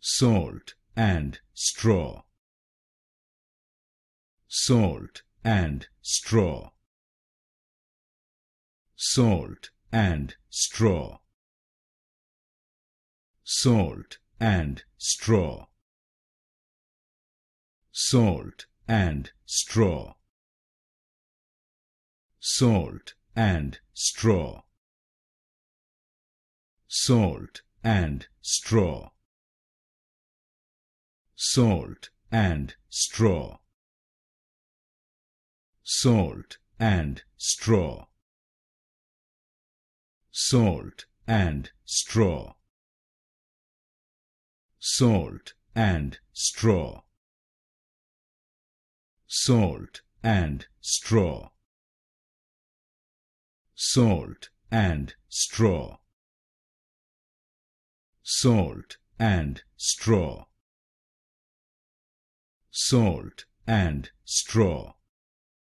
salt and straw, salt and straw, salt and straw, salt and straw, salt and straw, salt and straw, salt and straw, salt and straw, salt and straw, salt and straw, salt and straw, salt and straw, salt and straw, salt and straw, salt and straw,